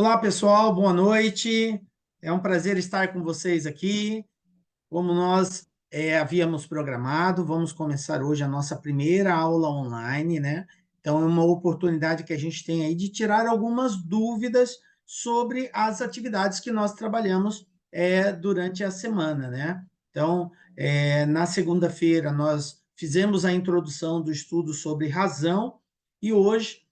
Olá, pessoal, boa noite. É um prazer estar com vocês aqui. Como nós havíamos programado, vamos começar hoje a nossa primeira aula online, né? Então, é uma oportunidade que a gente tem aí de tirar algumas dúvidas sobre as atividades que nós trabalhamos durante a semana, né? Então, na segunda-feira, nós fizemos a introdução do estudo sobre razão e hoje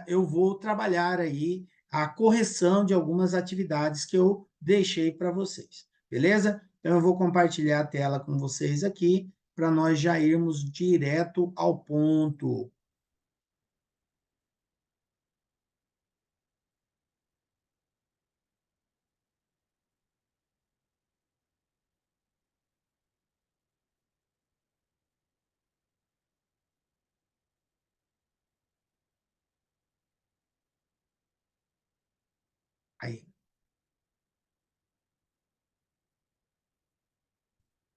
eu vou trabalhar aí a correção de algumas atividades que eu deixei para vocês, beleza? Então, eu vou compartilhar a tela com vocês aqui para nós já irmos direto ao ponto. Aí,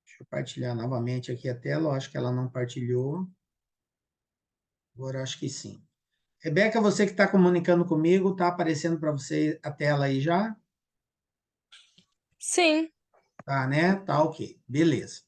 deixa eu partilhar novamente aqui a tela. Eu acho que ela não partilhou. Agora acho que sim. Rebeca, você que está comunicando comigo, está aparecendo para você a tela aí já? Sim. Tá, né? Tá ok. Beleza.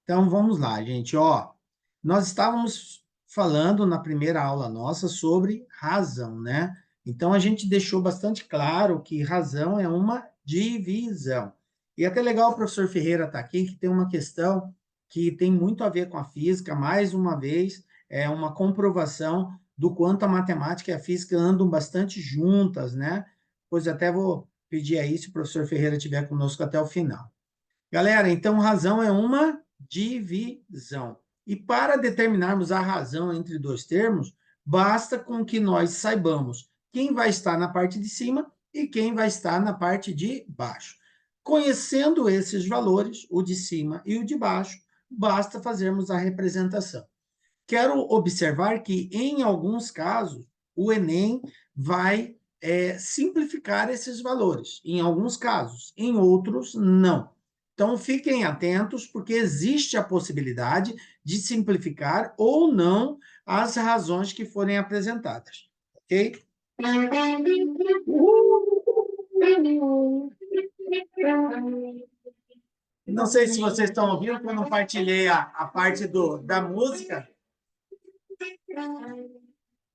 Então vamos lá, gente. Ó, nós estávamos falando na primeira aula nossa sobre razão, né? Então a gente deixou bastante claro que razão é uma divisão. E é até legal o professor Ferreira estar aqui, que tem uma questão que tem muito a ver com a física, mais uma vez, é uma comprovação do quanto a matemática e a física andam bastante juntas, né? Pois até vou pedir aí se o professor Ferreira estiver conosco até o final. Galera, então razão é uma divisão. E para determinarmos a razão entre dois termos, basta com que nós saibamos quem vai estar na parte de cima e quem vai estar na parte de baixo. Conhecendo esses valores, o de cima e o de baixo, basta fazermos a representação. Quero observar que, em alguns casos, o Enem vai simplificar esses valores, em alguns casos, em outros, não. Então, fiquem atentos, porque existe a possibilidade de simplificar ou não as razões que forem apresentadas, ok? Não sei se vocês estão ouvindo, porque eu não partilhei a parte da música,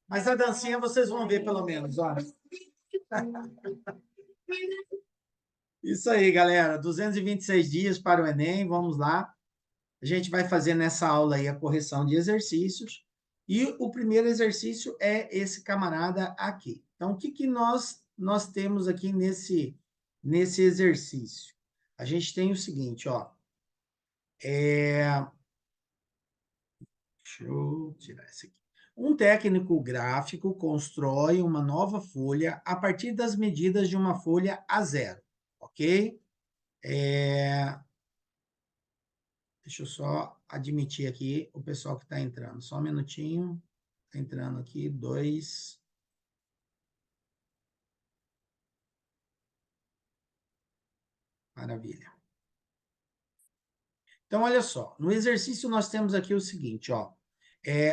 mas a dancinha vocês vão ver pelo menos, ó. Isso aí, galera. 226 dias para o Enem, vamos lá. A gente vai fazer nessa aula aí a correção de exercícios. E o primeiro exercício é esse camarada aqui. Então, o que, que nós temos aqui nesse exercício? A gente tem o seguinte, ó. Deixa eu tirar esse aqui. Um técnico gráfico constrói uma nova folha a partir das medidas de uma folha A0, ok? Deixa eu só admitir aqui o pessoal que está entrando. Só um minutinho. Está entrando aqui, 2. Maravilha. Então, olha só. No exercício, nós temos aqui o seguinte, ó.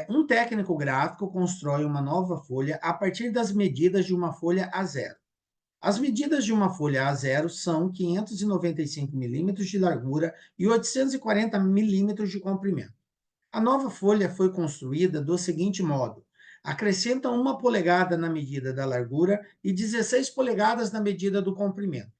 Um técnico gráfico constrói uma nova folha a partir das medidas de uma folha A0. As medidas de uma folha A0 são 595 milímetros de largura e 840 milímetros de comprimento. A nova folha foi construída do seguinte modo: acrescenta 1 polegada na medida da largura e 16 polegadas na medida do comprimento.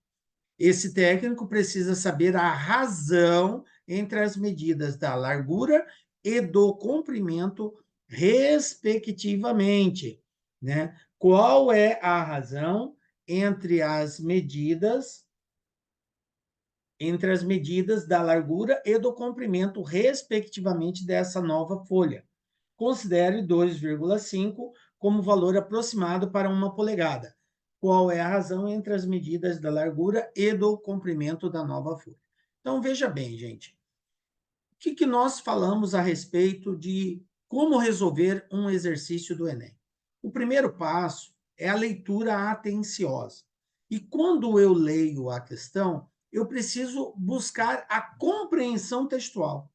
Esse técnico precisa saber a razão entre as medidas da largura e do comprimento, respectivamente, né? Qual é a razão entre as medidas da largura e do comprimento, respectivamente, dessa nova folha? Considere 2,5 como valor aproximado para 1 polegada. Qual é a razão entre as medidas da largura e do comprimento da nova folha? Então, veja bem, gente. O que nós falamos a respeito de como resolver um exercício do Enem? O primeiro passo é a leitura atenciosa. E quando eu leio a questão, eu preciso buscar a compreensão textual.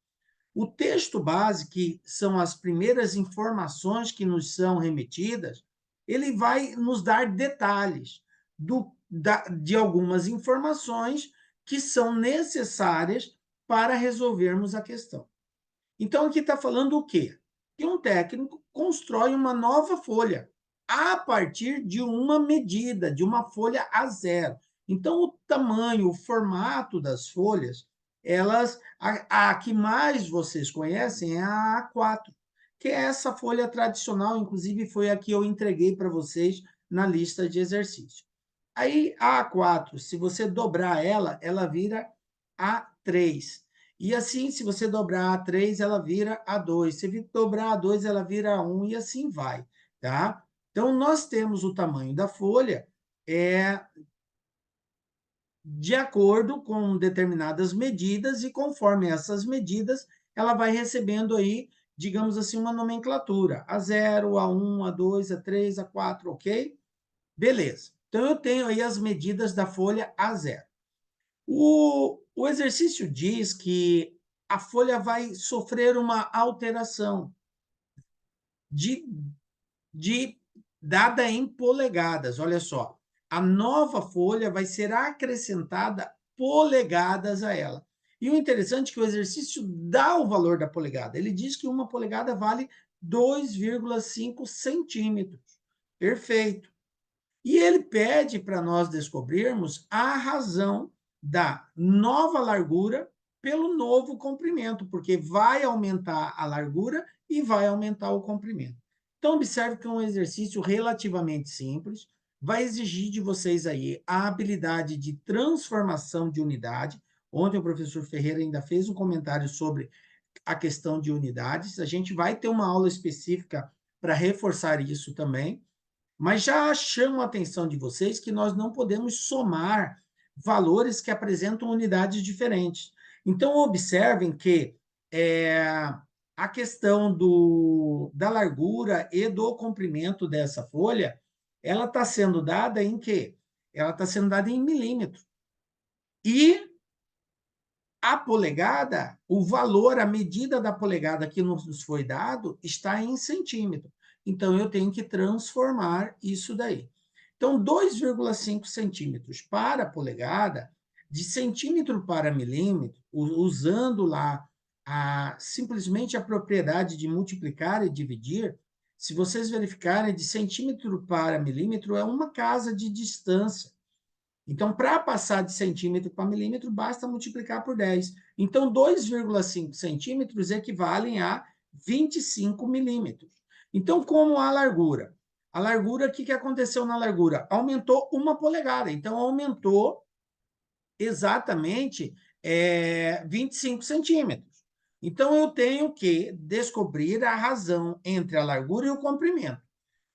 O texto base, que são as primeiras informações que nos são remetidas, ele vai nos dar detalhes. de algumas informações que são necessárias para resolvermos a questão. Então, aqui está falando o quê? Que um técnico constrói uma nova folha a partir de uma medida, de uma folha a zero. Então, o tamanho, o formato das folhas, a que mais vocês conhecem é a A4, que é essa folha tradicional, inclusive foi a que eu entreguei para vocês na lista de exercícios. Aí, a A4, se você dobrar ela, ela vira A3. E assim, se você dobrar A3, ela vira A2. Se dobrar A2, ela vira A1 e assim vai, tá? Então, nós temos o tamanho da folha de acordo com determinadas medidas e conforme essas medidas, ela vai recebendo aí, digamos assim, uma nomenclatura. A0, A1, A2, A3, A4, ok? Beleza. Então, eu tenho aí as medidas da folha A0. O exercício diz que a folha vai sofrer uma alteração de, de dada em polegadas. Olha só, a nova folha vai ser acrescentada polegadas a ela. E o interessante é que o exercício dá o valor da polegada. Ele diz que uma polegada vale 2,5 centímetros. Perfeito. E ele pede para nós descobrirmos a razão da nova largura pelo novo comprimento, porque vai aumentar a largura e vai aumentar o comprimento. Então, observe que é um exercício relativamente simples, vai exigir de vocês aí a habilidade de transformação de unidade. Ontem o professor Ferreira ainda fez um comentário sobre a questão de unidades. A gente vai ter uma aula específica para reforçar isso também. Mas já chamo a atenção de vocês que nós não podemos somar valores que apresentam unidades diferentes. Então, observem que a questão da largura e do comprimento dessa folha, ela está sendo dada em quê? Ela está sendo dada em milímetro. E a polegada, o valor, a medida da polegada que nos foi dado está em centímetro. Então, eu tenho que transformar isso daí. Então, 2,5 centímetros para polegada, de centímetro para milímetro, usando lá simplesmente a propriedade de multiplicar e dividir, se vocês verificarem, de centímetro para milímetro é uma casa de distância. Então, para passar de centímetro para milímetro, basta multiplicar por 10. Então, 2,5 centímetros equivalem a 25 milímetros. Então, como a largura? A largura, o que aconteceu na largura? Aumentou 1 polegada. Então, aumentou exatamente 25 centímetros. Então, eu tenho que descobrir a razão entre a largura e o comprimento.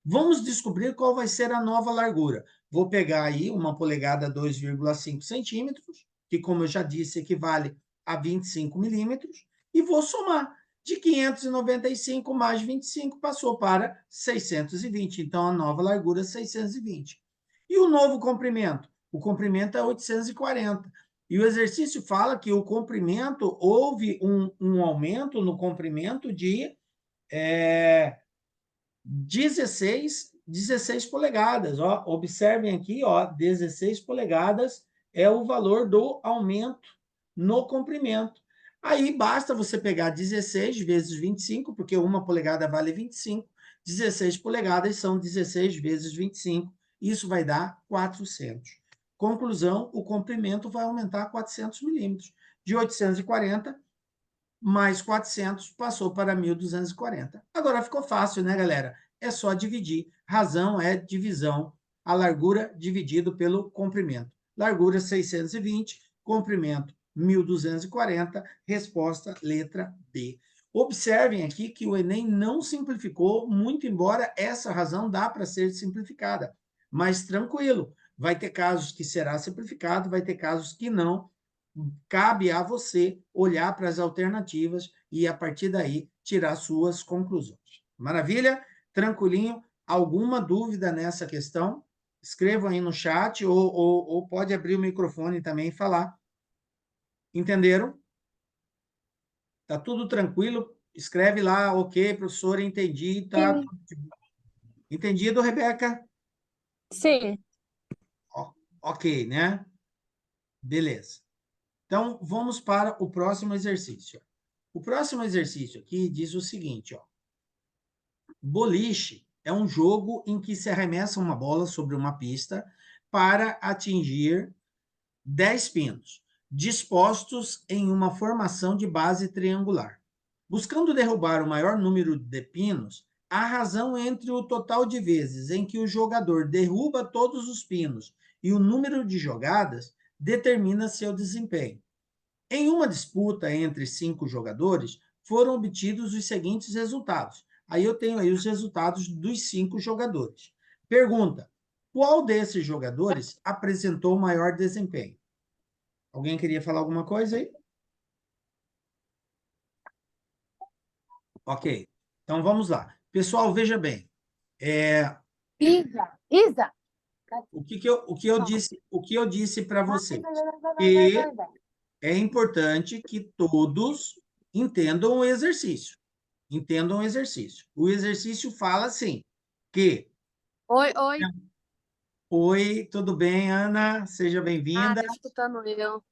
Vamos descobrir qual vai ser a nova largura. Vou pegar aí 1 polegada, 2,5 centímetros, que, como eu já disse, equivale a 25 milímetros, e vou somar. De 595 mais 25 passou para 620. Então, a nova largura é 620. E o novo comprimento? O comprimento é 840. E o exercício fala que o comprimento, houve um aumento no comprimento de 16 polegadas. Ó, observem aqui, ó, 16 polegadas é o valor do aumento no comprimento. Aí basta você pegar 16 vezes 25, porque 1 polegada vale 25. 16 polegadas são 16 vezes 25. Isso vai dar 400. Conclusão, o comprimento vai aumentar 400 milímetros. De 840 mais 400 passou para 1.240. Agora ficou fácil, né, galera? É só dividir. Razão é divisão. A largura dividido pelo comprimento. Largura 620, comprimento 1.240, resposta letra B. Observem aqui que o Enem não simplificou, muito embora essa razão dá para ser simplificada. Mas tranquilo, vai ter casos que será simplificado, vai ter casos que não. Cabe a você olhar para as alternativas e, a partir daí, tirar suas conclusões. Maravilha? Tranquilinho? Alguma dúvida nessa questão? Escrevam aí no chat ou pode abrir o microfone também e falar. Entenderam? Tá tudo tranquilo? Escreve lá, ok, professor, entendi, tá? Sim, Entendido, Rebeca? sim. Ok, né? Beleza. Então, vamos para o próximo exercício. O próximo exercício aqui diz o seguinte, ó. Boliche é um jogo em que se arremessa uma bola sobre uma pista para atingir 10 pinos, dispostos em uma formação de base triangular. Buscando derrubar o maior número de pinos, a razão entre o total de vezes em que o jogador derruba todos os pinos e o número de jogadas determina seu desempenho. Em uma disputa entre 5 jogadores, foram obtidos os seguintes resultados. Aí eu tenho aí os resultados dos 5 jogadores. Pergunta: qual desses jogadores apresentou maior desempenho? Alguém queria falar alguma coisa aí? Ok. Então vamos lá. Pessoal, veja bem. Isa. O que eu disse para vocês? Que é importante que todos entendam o exercício. Entendam o exercício. O exercício fala assim, que... Oi, oi. Oi, tudo bem, Ana? Seja Ah, bem-vinda. tá escutando eu.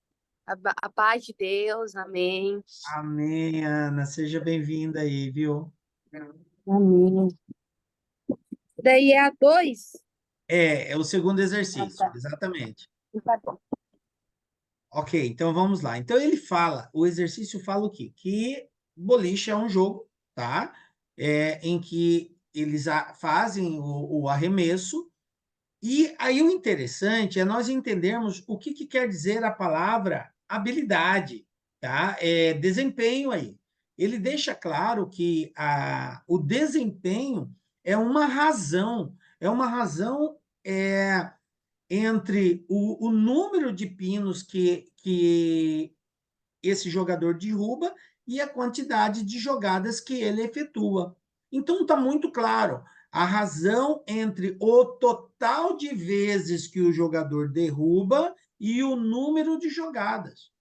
A paz de Deus, amém. Amém, Ana. Seja bem-vinda aí, viu? Amém. Daí é a dois? É o segundo Ah, exercício, tá. exatamente. Tá bom. Ok, então vamos lá. Então ele fala, o exercício fala o quê? Que boliche é um jogo, tá? Em que eles fazem o arremesso. E aí o interessante é nós entendermos o que quer dizer a palavra habilidade, tá? Desempenho aí. Ele deixa claro que o desempenho é uma razão entre o número de pinos que esse jogador derruba e a quantidade de jogadas que ele efetua. Então está muito claro a razão entre o total de vezes que o jogador derruba e o número de jogadas.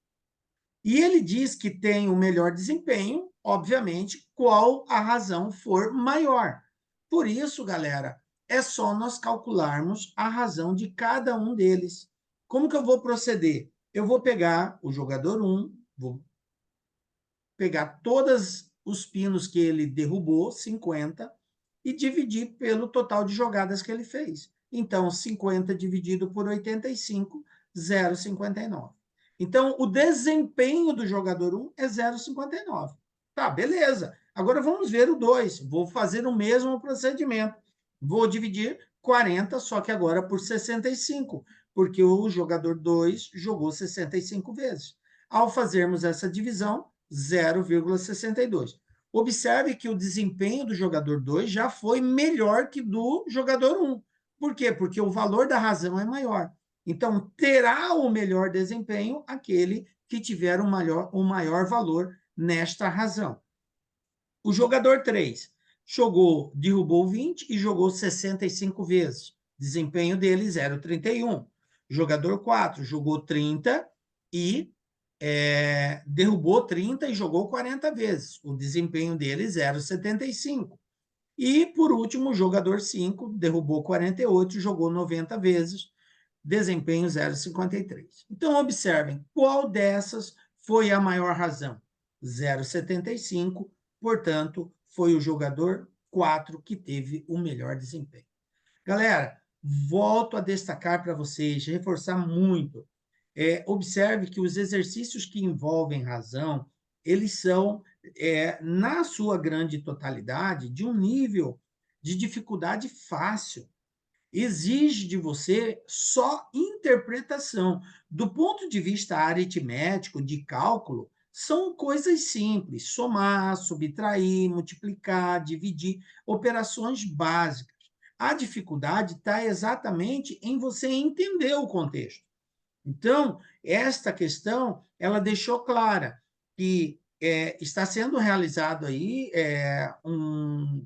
E ele diz que tem o melhor desempenho, obviamente, qual a razão for maior. Por isso, galera, é só nós calcularmos a razão de cada um deles. Como que eu vou proceder? Eu vou pegar o jogador 1, vou pegar todos os pinos que ele derrubou, 50, e dividir pelo total de jogadas que ele fez. Então, 50 dividido por 85, 0,59. Então, o desempenho do jogador 1 é 0,59. Tá, beleza. Agora vamos ver o 2. Vou fazer o mesmo procedimento. Vou dividir 40, só que agora por 65, porque o jogador 2 jogou 65 vezes. Ao fazermos essa divisão, 0,62. Observe que o desempenho do jogador 2 já foi melhor que do jogador 1. Por quê? Porque o valor da razão é maior. Então, terá o melhor desempenho aquele que tiver o maior valor nesta razão. O jogador 3 derrubou 20 e jogou 65 vezes. Desempenho dele 0,31. Jogador 4 jogou 30 e derrubou 30 e jogou 40 vezes. O desempenho dele 0,75. E, por último, o jogador 5 derrubou 48 e jogou 90 vezes. Desempenho 0,53. Então, observem qual dessas foi a maior razão. 0,75, portanto, foi o jogador 4 que teve o melhor desempenho. Galera, volto a destacar para vocês, reforçar muito. Observe que os exercícios que envolvem razão, eles são, na sua grande totalidade, de um nível de dificuldade fácil. Exige de você só interpretação. Do ponto de vista aritmético, de cálculo, são coisas simples: somar, subtrair, multiplicar, dividir, operações básicas. A dificuldade está exatamente em você entender o contexto. Então, esta questão, ela deixou clara que está sendo realizado aí um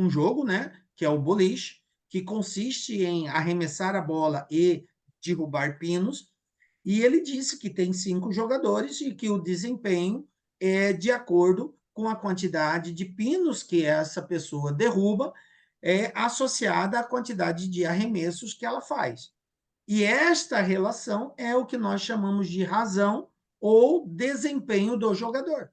jogo, né, que é o boliche, que consiste em arremessar a bola e derrubar pinos, e ele disse que tem 5 jogadores e que o desempenho é de acordo com a quantidade de pinos que essa pessoa derruba, associada à quantidade de arremessos que ela faz. E esta relação é o que nós chamamos de razão ou desempenho do jogador.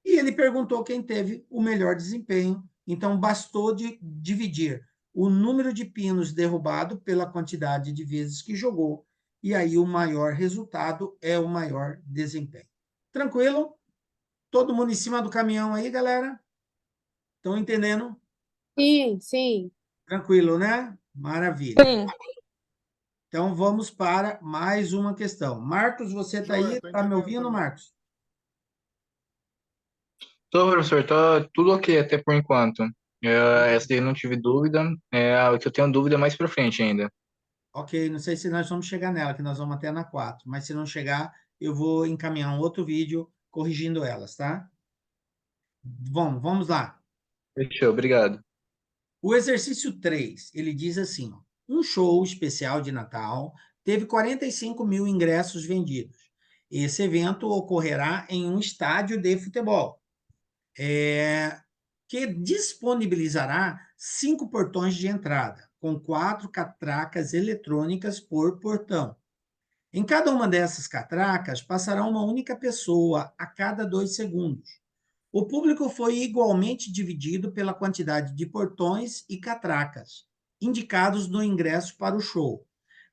E ele perguntou quem teve o melhor desempenho, então bastou de dividir o número de pinos derrubado pela quantidade de vezes que jogou, e aí o maior resultado é o maior desempenho. Tranquilo? Todo mundo em cima do caminhão aí, galera? Estão entendendo? Sim, sim. Tranquilo, né? Maravilha. Sim. Então vamos para mais uma questão. Marcos, você está aí? Joia, tô Está me entendendo ouvindo, também. Marcos? Tô, professor, tá tudo ok até por enquanto. Essa daí eu não tive dúvida. O que eu tenho dúvida é mais pra frente ainda. Ok, não sei se nós vamos chegar nela, que nós vamos até na 4, mas se não chegar, eu vou encaminhar um outro vídeo corrigindo elas, tá? Vamos lá. Fechou, obrigado. O exercício 3, ele diz assim, ó, um show especial de Natal teve 45 mil ingressos vendidos. Esse evento ocorrerá em um estádio de futebol, que disponibilizará 5 portões de entrada, com 4 catracas eletrônicas por portão. Em cada uma dessas catracas passará uma única pessoa a cada 2 segundos. O público foi igualmente dividido pela quantidade de portões e catracas indicados no ingresso para o show.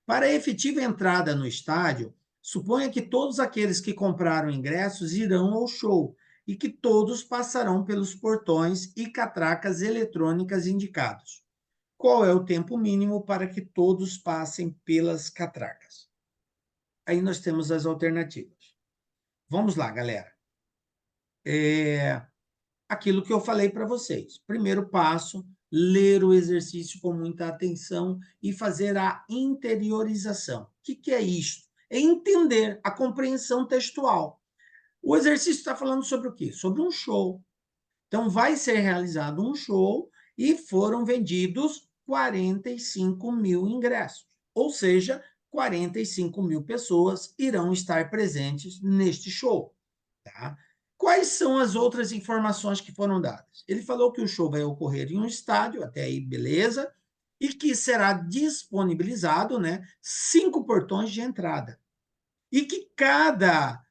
Para a efetiva entrada no estádio, suponha que todos aqueles que compraram ingressos irão ao show e que todos passarão pelos portões e catracas eletrônicas indicados. Qual é o tempo mínimo para que todos passem pelas catracas? Aí nós temos as alternativas. Vamos lá, galera. Aquilo que eu falei para vocês. Primeiro passo, ler o exercício com muita atenção e fazer a interiorização. O que é isto? É entender a compreensão textual. O exercício está falando sobre o quê? Sobre um show. Então, vai ser realizado um show e foram vendidos 45 mil ingressos. Ou seja, 45 mil pessoas irão estar presentes neste show. Tá? Quais são as outras informações que foram dadas? Ele falou que o show vai ocorrer em um estádio, até aí beleza, e que será disponibilizado, né, 5 portões de entrada. E que cada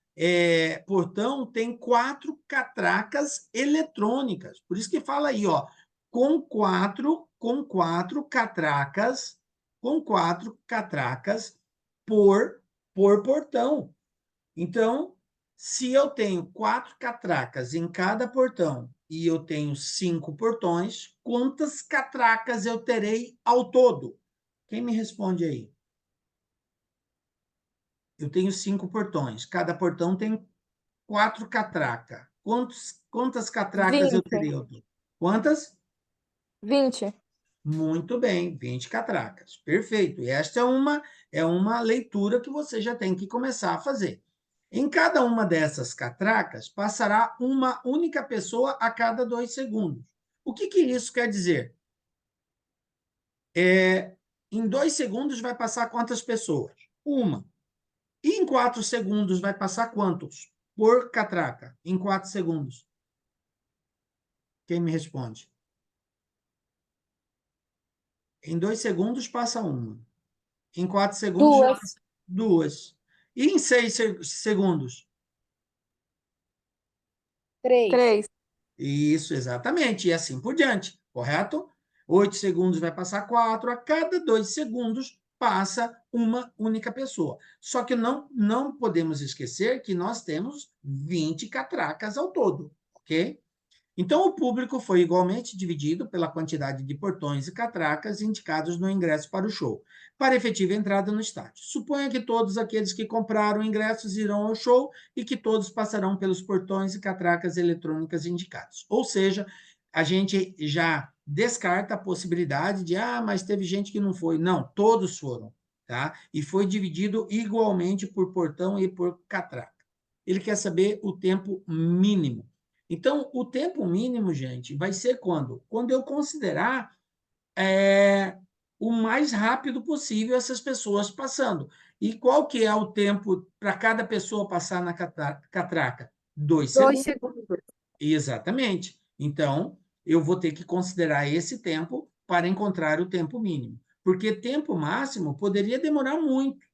portão tem 4 catracas eletrônicas. Por isso que fala aí, ó, com quatro catracas por portão. Então, se eu tenho 4 catracas em cada portão e eu tenho 5 portões, quantas catracas eu terei ao todo? Quem me responde aí? Eu tenho 5 portões. Cada portão tem 4 catracas. Quantas catracas eu 20. terei ao todo? Quantas? 20. Muito bem, 20 catracas. Perfeito. E esta é uma leitura que você já tem que começar a fazer. Em cada uma dessas catracas, passará uma única pessoa a cada 2 segundos. O que isso quer dizer? Em 2 segundos vai passar quantas pessoas? Uma. E em 4 segundos vai passar quantos? Por catraca, em 4 segundos. Quem me responde? Em 2 segundos passa uma. Em 4 segundos já passa 2. E em 6 segundos? 3. Isso, exatamente. E assim por diante, correto? 8 segundos vai passar 4. A cada 2 segundos passa uma única pessoa. Só que não podemos esquecer que nós temos 20 catracas ao todo, ok? Então, o público foi igualmente dividido pela quantidade de portões e catracas indicados no ingresso para o show, para efetiva entrada no estádio. Suponha que todos aqueles que compraram ingressos irão ao show e que todos passarão pelos portões e catracas eletrônicas indicados. Ou seja, a gente já descarta a possibilidade de, mas teve gente que não foi. Não, todos foram, tá? E foi dividido igualmente por portão e por catraca. Ele quer saber o tempo mínimo. Então, o tempo mínimo, gente, vai ser quando? Quando eu considerar o mais rápido possível essas pessoas passando. E qual que é o tempo para cada pessoa passar na catraca? 2 2 segundos. segundos. Exatamente. Então, eu vou ter que considerar esse tempo para encontrar o tempo mínimo. Porque tempo máximo poderia demorar muito.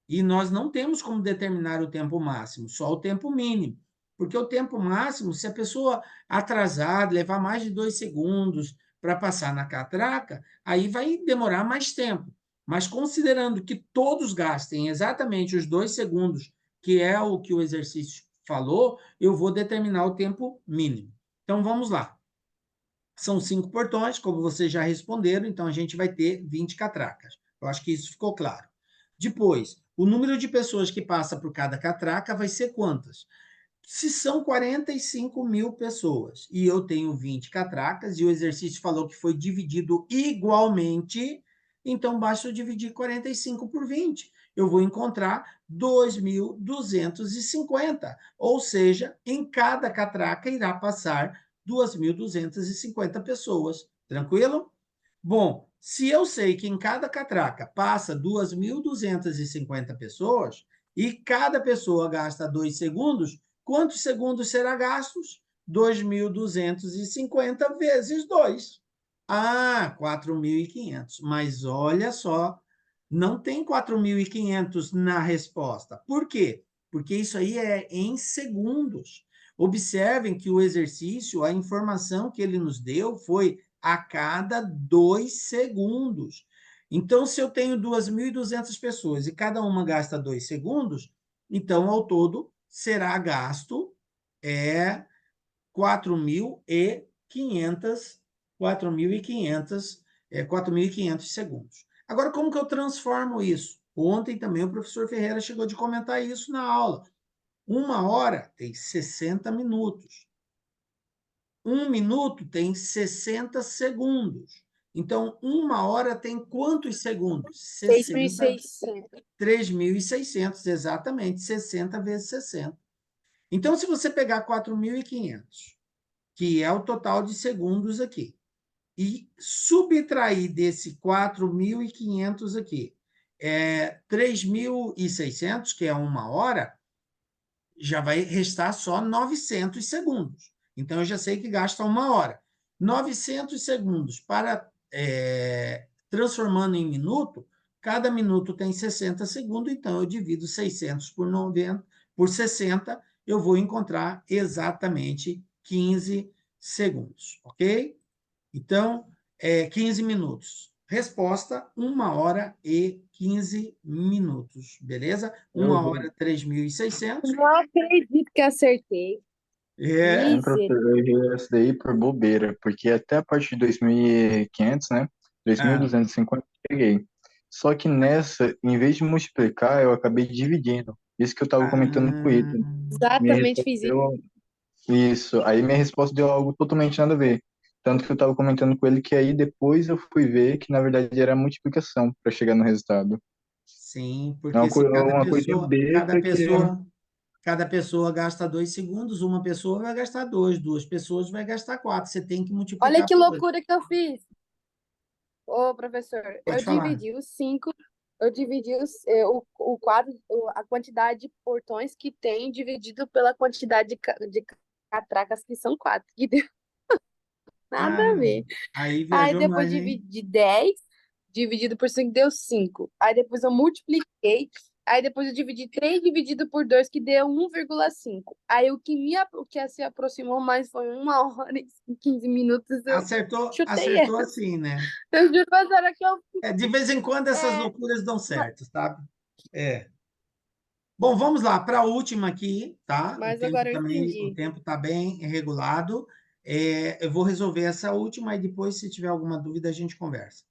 E nós não temos como determinar o tempo máximo, só o tempo mínimo. Porque o tempo máximo, se a pessoa atrasar, levar mais de 2 segundos para passar na catraca, aí vai demorar mais tempo. Mas considerando que todos gastem exatamente os 2 segundos, que é o que o exercício falou, eu vou determinar o tempo mínimo. Então vamos lá. São 5 portões, como vocês já responderam, então a gente vai ter 20 catracas. Eu acho que isso ficou claro. Depois, o número de pessoas que passa por cada catraca vai ser quantas? Se são 45 mil pessoas e eu tenho 20 catracas e o exercício falou que foi dividido igualmente, então basta eu dividir 45 por 20. Eu vou encontrar 2.250, ou seja, em cada catraca irá passar 2.250 pessoas. Tranquilo? Bom, se eu sei que em cada catraca passa 2.250 pessoas e cada pessoa gasta 2 segundos, quantos segundos será gastos? 2.250 vezes 2. Ah, 4.500. Mas olha só, não tem 4.500 na resposta. Por quê? Porque isso aí é em segundos. Observem que o exercício, a informação que ele nos deu foi a cada 2 segundos. Então, se eu tenho 2.200 pessoas e cada uma gasta 2 segundos, então, ao todo, será gasto 4.500 4.500 segundos. Agora, como que eu transformo isso? Ontem também o professor Ferreira chegou de comentar isso na aula. 1 hora tem 60 minutos. 1 minuto tem 60 segundos. Então, 1 hora tem quantos segundos? 60, 6.600. 3.600, exatamente, 60 vezes 60. Então, se você pegar 4.500, que é o total de segundos aqui, e subtrair desse 4.500 aqui, 3.600, que é 1 hora, já vai restar só 900 segundos. Então, eu já sei que gasta 1 hora. 900 segundos para transformando em minuto, cada minuto tem 60 segundos, então eu divido 600 por 90, por 60, eu vou encontrar exatamente 15 segundos, ok? Então, 15 minutos. Resposta, 1 hora e 15 minutos, beleza? Eu 1 hora, 3.600. Não acredito que acertei. É, Professor, eu errei essa daí por bobeira, porque até a partir de 2.500, né? ah, 2.250 eu peguei. Só que nessa, em vez de multiplicar, eu acabei dividindo. Isso que eu estava comentando com ele. ah, Minha Exatamente resposta fiz isso. deu isso. Aí minha resposta deu algo totalmente nada a ver. Tanto que eu estava comentando com ele que aí depois eu fui ver que na verdade era multiplicação para chegar no resultado. sim, É porque se cada uma coisa pessoa, cada besta que pessoa, cada pessoa gasta 2 segundos, uma pessoa vai gastar dois, duas pessoas vai gastar quatro. Você tem que Olha multiplicar que por dois. loucura que eu fiz. Ô, professor, Pode falar. eu dividi o quadro, a quantidade de portões que tem dividido pela quantidade de catracas que são 4, que deu nada a Ah, ver. aí Aí viajou depois mais, hein? dividi 10 dividido por 5 deu 5. Aí depois eu multipliquei. Aí depois eu dividi 3 dividido por 2 que deu 1,5. Aí o que se aproximou mais foi 1 hora e 15 minutos. Eu Acertou, chutei acertou essa. assim, né? Eu juro pra senhora que eu... De vez em quando essas É, loucuras dão certo, sabe? É. Bom, vamos lá para a última aqui, tá? O mas tempo agora eu também, o entendi. tempo está bem regulado. Eu vou resolver essa última e depois, se tiver alguma dúvida, a gente conversa.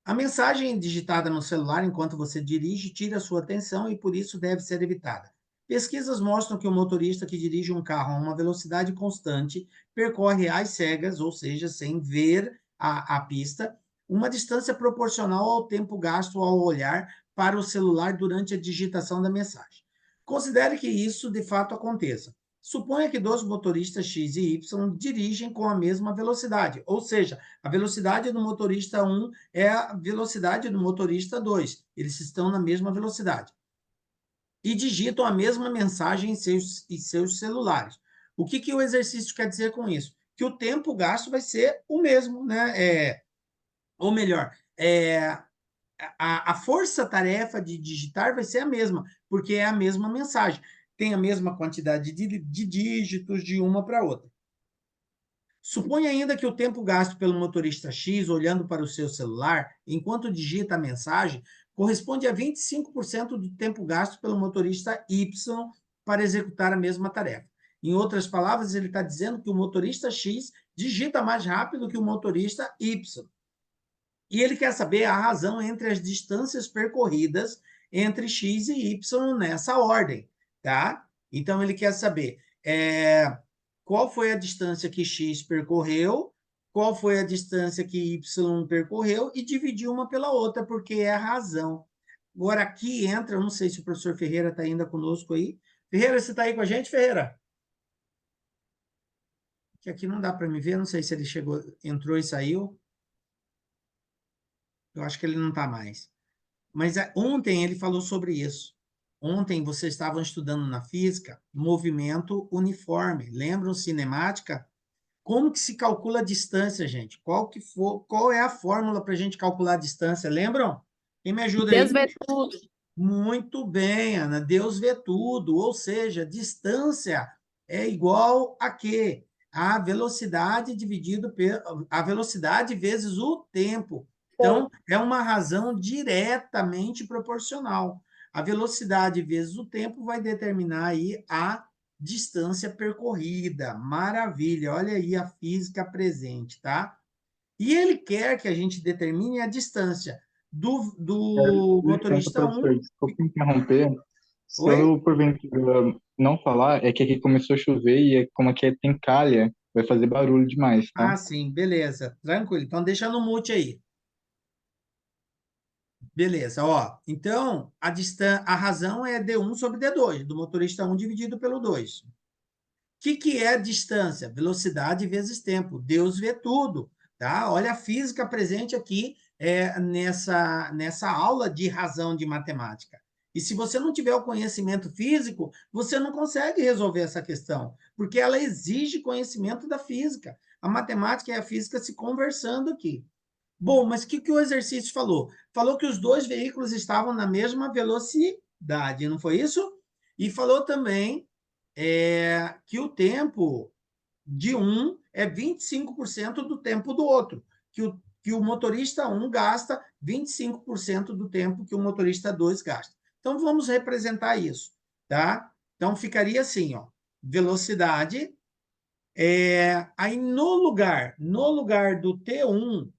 A mensagem digitada no celular enquanto você dirige tira sua atenção e por isso deve ser evitada. Pesquisas mostram que o motorista que dirige um carro a uma velocidade constante percorre às cegas, ou seja, sem ver a pista, uma distância proporcional ao tempo gasto ao olhar para o celular durante a digitação da mensagem. Considere que isso de fato aconteça. Suponha que dois motoristas X e Y dirigem com a mesma velocidade, ou seja, a velocidade do motorista 1 é a velocidade do motorista 2. Eles estão na mesma velocidade. E digitam a mesma mensagem em seus celulares. O que o exercício quer dizer com isso? Que o tempo gasto vai ser o mesmo, né? Ou melhor, a força-tarefa de digitar vai ser a mesma, porque é a mesma mensagem. Tem a mesma quantidade de dígitos de uma para outra. Suponha ainda que o tempo gasto pelo motorista X olhando para o seu celular, enquanto digita a mensagem, corresponde a 25% do tempo gasto pelo motorista Y para executar a mesma tarefa. Em outras palavras, ele está dizendo que o motorista X digita mais rápido que o motorista Y. E ele quer saber a razão entre as distâncias percorridas entre X e Y nessa ordem, tá? Então, ele quer saber qual foi a distância que X percorreu, qual foi a distância que Y percorreu e dividir uma pela outra, porque é a razão. Agora, aqui entra, eu não sei se o professor Ferreira está ainda conosco aí. Ferreira, você está aí com a gente, Ferreira? Que aqui não dá para me ver, não sei se ele chegou, entrou e saiu. Eu acho que ele não está mais. Mas ontem ele falou sobre isso. Ontem vocês estavam estudando na física movimento uniforme. Lembram cinemática? Como que se calcula a distância, gente? Qual é a fórmula para a gente calcular a distância? Lembram? Quem me ajuda aí? Deus vê tudo. Muito bem, Ana. Deus vê tudo. Ou seja, distância é igual a quê? A velocidade dividido a velocidade vezes o tempo. Então, é uma razão diretamente proporcional. A velocidade vezes o tempo vai determinar aí a distância percorrida. Maravilha, olha aí a física presente, tá? E ele quer que a gente determine a distância do Licença, motorista professor, 1. desculpa interromper. Se Oi? eu, porventura, não falar, é que aqui começou a chover e como aqui tem calha, vai fazer barulho demais, tá? Ah, sim, beleza. Tranquilo. Então, deixa no mute aí. Beleza, ó. Então, a razão é D1 sobre D2, do motorista 1 dividido pelo 2. O que é distância? Velocidade vezes tempo. Deus vê tudo, tá? Olha a física presente aqui nessa aula de razão de matemática. E se você não tiver o conhecimento físico, você não consegue resolver essa questão, porque ela exige conhecimento da física. A matemática e a física se conversando aqui. Bom, mas o que o exercício falou? Falou que os dois veículos estavam na mesma velocidade, não foi isso? E falou também que o tempo de um é 25% do tempo do outro, que o motorista 1 gasta 25% do tempo que o motorista 2 gasta. Então, vamos representar isso, tá? Então, ficaria assim, ó, velocidade. Aí, no lugar do T1,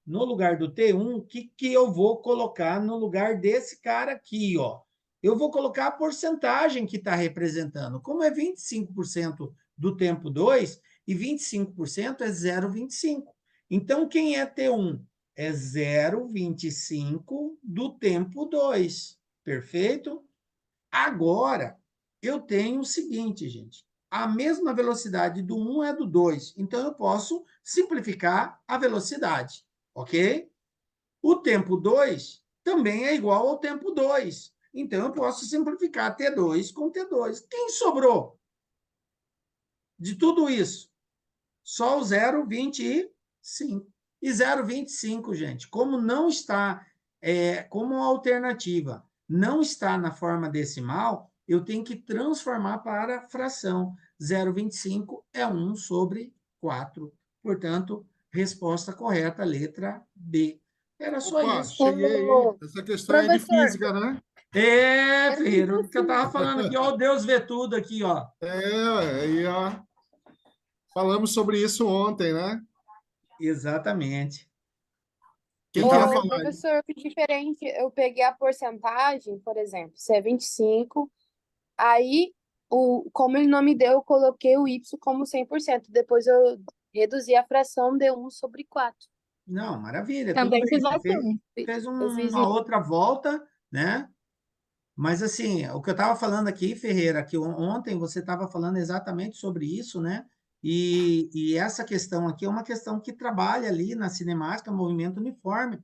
o que eu vou colocar no lugar desse cara aqui, ó? Eu vou colocar a porcentagem que está representando. Como é 25% do tempo 2 e 25% é 0,25. Então, quem é T1? É 0,25 do tempo 2. Perfeito? Agora, eu tenho o seguinte, gente. A mesma velocidade do 1 é do 2. Então, eu posso simplificar a velocidade, ok? O tempo 2 também é igual ao tempo 2. Então, eu posso simplificar T2 com T2. Quem sobrou de tudo isso? Só o 0,25. E 0,25, gente, como não está, como alternativa, não está na forma decimal, eu tenho que transformar para fração. 0,25 é 1 sobre 4. Portanto, resposta correta, letra B. Era só Opa, isso. cheguei aí. Essa questão é de Professor, física, né? eu Ferreira, o fiz que eu estava assim. falando aqui, ó, Deus vê tudo aqui, ó. Aí, ó, falamos sobre isso ontem, né? Exatamente. Quem Eu quer tava... Mas, falar? professor, eu fiz diferente. Eu peguei a porcentagem, por exemplo, se é 25, aí, como ele não me deu, eu coloquei o Y como 100%. Depois eu reduzi a fração de 1/4. Não, maravilha, tudo Também bem. fiz Você assim. fez Eu fiz uma isso. outra volta, né? Mas, assim, o que eu estava falando aqui, Ferreira, que ontem você estava falando exatamente sobre isso, né? E essa questão aqui é uma questão que trabalha ali na cinemática, movimento uniforme.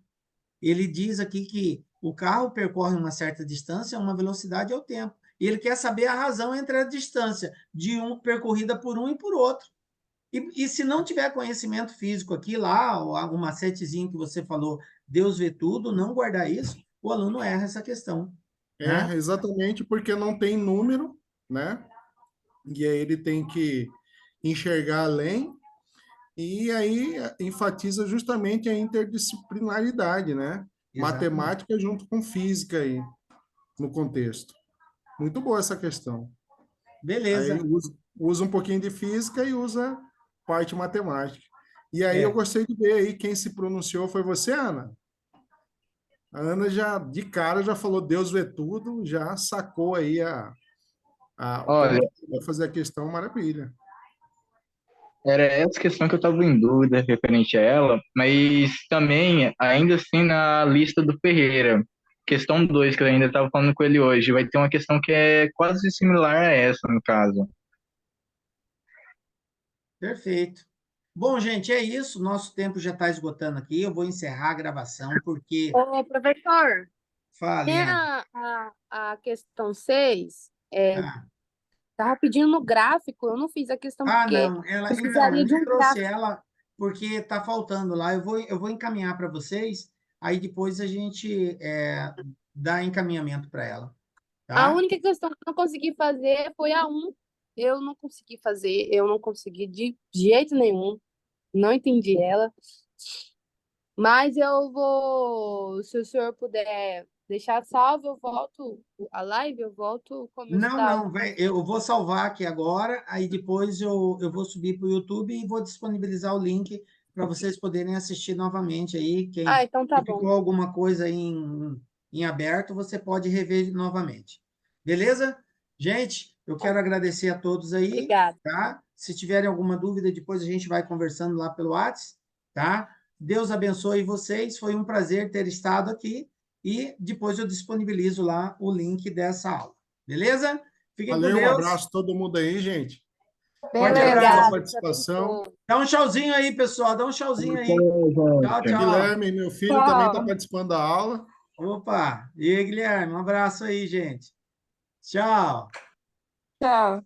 Ele diz aqui que o carro percorre uma certa distância, uma velocidade ao tempo. E ele quer saber a razão entre a distância percorrida por um e por outro. E se não tiver conhecimento físico aqui, lá, o macetezinho que você falou, Deus vê tudo, não guardar isso, o aluno erra essa questão, né? É, exatamente porque não tem número, né? E aí ele tem que enxergar além, e aí enfatiza justamente a interdisciplinaridade, né? Exatamente. Matemática junto com física aí, no contexto. Muito boa essa questão. Aí Beleza. usa um pouquinho de física e usa parte matemática. E aí eu É. gostei de ver aí quem se pronunciou foi você, Ana. A Ana já, de cara, já falou Deus vê tudo, já sacou aí como Olha, que vai fazer a questão, maravilha. era essa questão que eu estava em dúvida referente a ela, mas também, ainda assim, na lista do Ferreira, questão 2 que eu ainda estava falando com ele hoje, vai ter uma questão que é quase similar a essa, no caso. Perfeito. Bom, gente, é isso. Nosso tempo já está esgotando aqui. Eu vou encerrar a gravação, porque. Ô, professor, Fale, tem Ana. a questão 6. Ah, Tava pedindo no gráfico, eu não fiz a questão porque não, ela. Então, eu precisaria de não um trouxe gráfico. ela porque está faltando lá. Eu vou encaminhar para vocês, aí depois a gente dá encaminhamento para ela, A tá? única questão que eu não consegui fazer foi a um. Eu não consegui fazer, eu não consegui de jeito nenhum. Não entendi ela. Mas eu vou, se o senhor puder deixar salvo, eu volto a live, eu volto como eu Não, estava. não, eu vou salvar aqui agora, aí depois eu vou subir para o YouTube e vou disponibilizar o link para vocês poderem assistir novamente aí. Ah, Quem então tá se bom. ficou alguma coisa aí em aberto, você pode rever novamente. Beleza? Gente, eu quero agradecer a todos aí, Obrigada. tá? Se tiverem alguma dúvida, depois a gente vai conversando lá pelo WhatsApp, tá? Deus abençoe vocês, foi um prazer ter estado aqui e depois eu disponibilizo lá o link dessa aula. Beleza? Fiquem com Valeu, um Deus. abraço a todo mundo aí, gente. Forte Obrigado pela abraço. Obrigada, Deus participação. abençoe. Dá um tchauzinho aí, pessoal. Dá um tchauzinho aí. Então, Tchau, gente. tchau. Guilherme, meu filho, também está Tchau. participando da aula. Opa. E aí, Guilherme? Um abraço aí, gente. Tchau. Tchau.